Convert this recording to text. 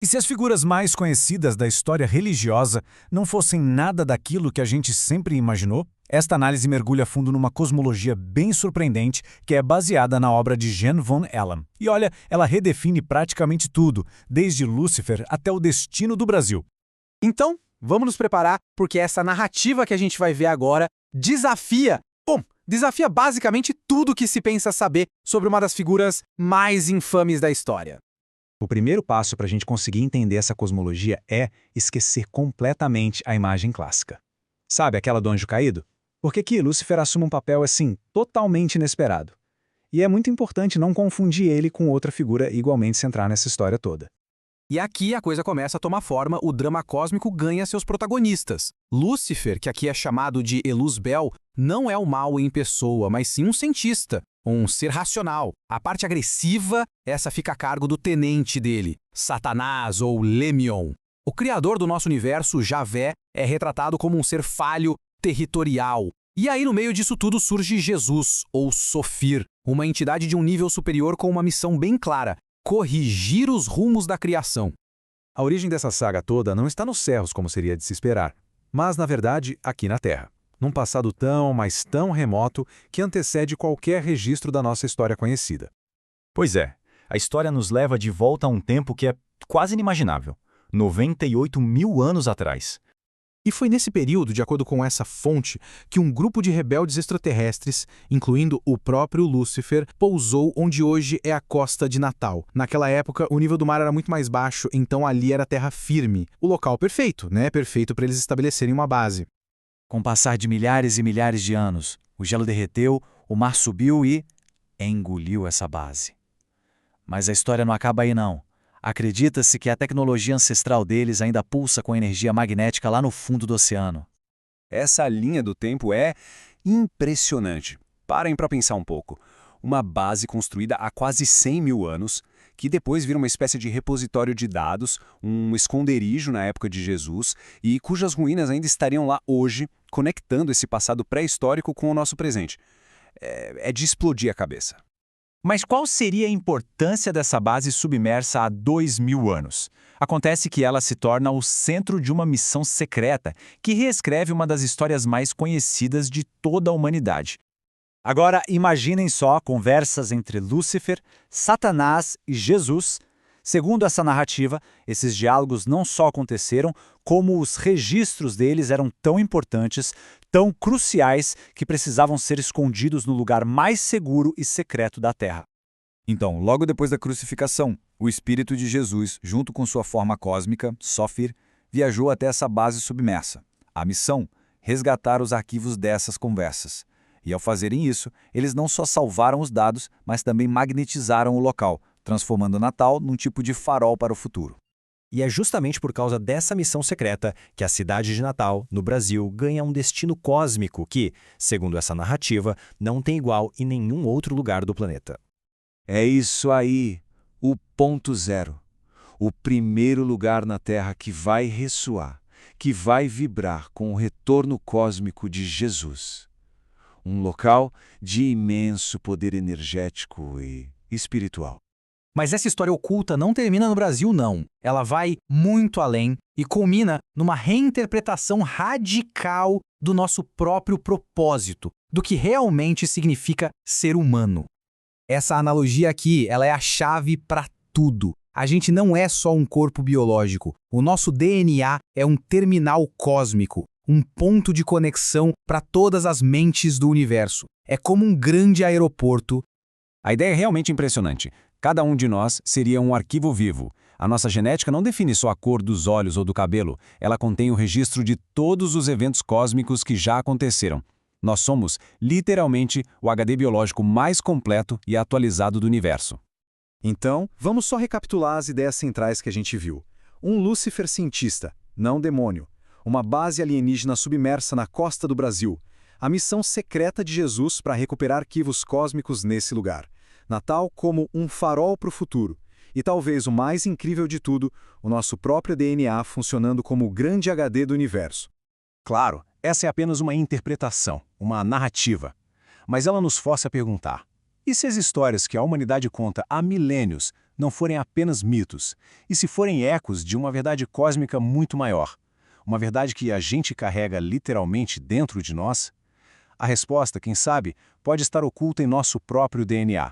E se as figuras mais conhecidas da história religiosa não fossem nada daquilo que a gente sempre imaginou? Esta análise mergulha fundo numa cosmologia bem surpreendente que é baseada na obra de Jean von Elam. E olha, ela redefine praticamente tudo, desde Lúcifer até o destino do Brasil. Então, vamos nos preparar, porque essa narrativa que a gente vai ver agora desafia basicamente tudo que se pensa saber sobre uma das figuras mais infames da história. O primeiro passo para a gente conseguir entender essa cosmologia é esquecer completamente a imagem clássica. Sabe aquela do anjo caído? Porque aqui Lúcifer assume um papel assim, totalmente inesperado. E é muito importante não confundir ele com outra figura igualmente central nessa história toda. E aqui a coisa começa a tomar forma, o drama cósmico ganha seus protagonistas. Lúcifer, que aqui é chamado de Eluz-Bel, não é o mal em pessoa, mas sim um cientista, um ser racional. A parte agressiva, essa fica a cargo do tenente dele, Satanás ou Lemion. O criador do nosso universo, Javé, é retratado como um ser falho, territorial. E aí no meio disso tudo surge Jesus, ou Sofir, uma entidade de um nível superior com uma missão bem clara: corrigir os rumos da criação. A origem dessa saga toda não está nos céus, como seria de se esperar, mas, na verdade, aqui na Terra, num passado tão, mas tão remoto que antecede qualquer registro da nossa história conhecida. Pois é, a história nos leva de volta a um tempo que é quase inimaginável, 98 mil anos atrás. E foi nesse período, de acordo com essa fonte, que um grupo de rebeldes extraterrestres, incluindo o próprio Lúcifer, pousou onde hoje é a costa de Natal. Naquela época, o nível do mar era muito mais baixo, então ali era terra firme. O local perfeito, né? Perfeito para eles estabelecerem uma base. Com o passar de milhares e milhares de anos, o gelo derreteu, o mar subiu e engoliu essa base. Mas a história não acaba aí não. Acredita-se que a tecnologia ancestral deles ainda pulsa com energia magnética lá no fundo do oceano. Essa linha do tempo é impressionante. Parem para pensar um pouco. Uma base construída há quase 100 mil anos, que depois vira uma espécie de repositório de dados, um esconderijo na época de Jesus, e cujas ruínas ainda estariam lá hoje, conectando esse passado pré-histórico com o nosso presente. É de explodir a cabeça. Mas qual seria a importância dessa base submersa há 2000 anos? Acontece que ela se torna o centro de uma missão secreta que reescreve uma das histórias mais conhecidas de toda a humanidade. Agora imaginem só conversas entre Lúcifer, Satanás e Jesus. Segundo essa narrativa, esses diálogos não só aconteceram, como os registros deles eram tão importantes, tão cruciais, que precisavam ser escondidos no lugar mais seguro e secreto da Terra. Então, logo depois da crucificação, o espírito de Jesus, junto com sua forma cósmica, Sofir, viajou até essa base submersa. A missão: resgatar os arquivos dessas conversas. E ao fazerem isso, eles não só salvaram os dados, mas também magnetizaram o local, transformando Natal num tipo de farol para o futuro. E é justamente por causa dessa missão secreta que a cidade de Natal, no Brasil, ganha um destino cósmico que, segundo essa narrativa, não tem igual em nenhum outro lugar do planeta. É isso aí, o ponto zero. O primeiro lugar na Terra que vai ressoar, que vai vibrar com o retorno cósmico de Jesus. Um local de imenso poder energético e espiritual. Mas essa história oculta não termina no Brasil, não. Ela vai muito além e culmina numa reinterpretação radical do nosso próprio propósito, do que realmente significa ser humano. Essa analogia aqui, ela é a chave para tudo. A gente não é só um corpo biológico. O nosso DNA é um terminal cósmico, um ponto de conexão para todas as mentes do universo. É como um grande aeroporto. A ideia é realmente impressionante. Cada um de nós seria um arquivo vivo. A nossa genética não define só a cor dos olhos ou do cabelo, ela contém o registro de todos os eventos cósmicos que já aconteceram. Nós somos, literalmente, o HD biológico mais completo e atualizado do universo. Então, vamos só recapitular as ideias centrais que a gente viu. Um Lúcifer cientista, não demônio. Uma base alienígena submersa na costa do Brasil. A missão secreta de Jesus para recuperar arquivos cósmicos nesse lugar. Natal como um farol para o futuro. E talvez o mais incrível de tudo, o nosso próprio DNA funcionando como o grande HD do universo. Claro, essa é apenas uma interpretação, uma narrativa. Mas ela nos força a perguntar: e se as histórias que a humanidade conta há milênios não forem apenas mitos, e se forem ecos de uma verdade cósmica muito maior, uma verdade que a gente carrega literalmente dentro de nós? A resposta, quem sabe, pode estar oculta em nosso próprio DNA.